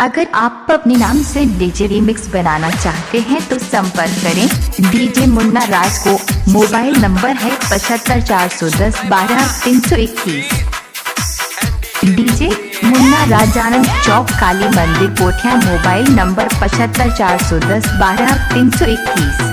अगर आप अपने नाम से डीजे रीमिक्स बनाना चाहते हैं तो संपर्क करें डीजे मुन्ना राज को। मोबाइल नंबर है 75 410 12 321। DJ Munna Raj Anand Chowk Kali Mandir Pothia. Mobile number 75 410 12 321।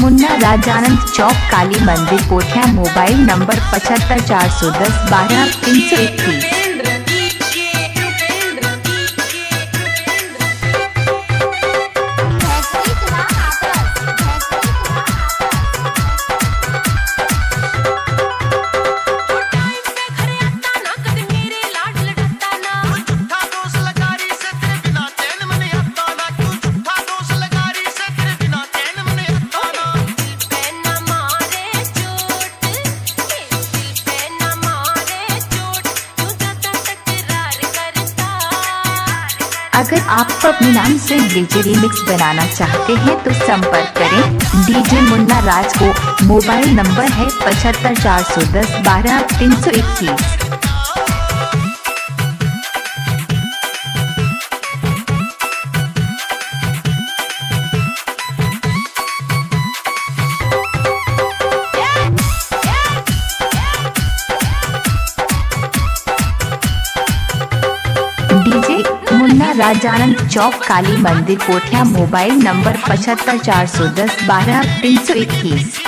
Munna Raj Anand Chowk Kali Mandir Pothia. Mobile number 75 410 12 321। अगर आप अपने नाम से डीजे रीमिक्स बनाना चाहते हैं तो संपर्क करें डीजे मुन्ना राज को। मोबाइल नंबर है 75 410 12 321। Munna Raj Anand Chowk Kali Mandir Pothia. Mobile number 75 410 12 321।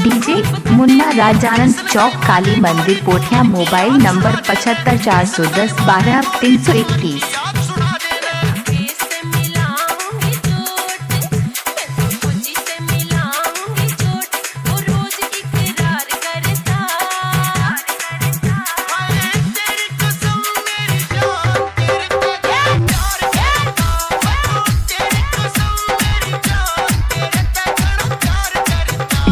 DJ Munna Raj Anand Chowk Kali Mandir Pothia. Mobile number 75 410 12 321।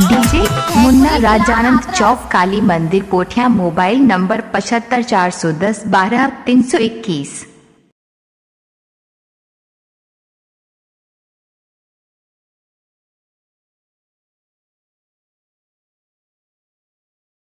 DJ Munna Raj Anand Chowk Kali Mandir Pothia. Mobile number 75 410 12 321।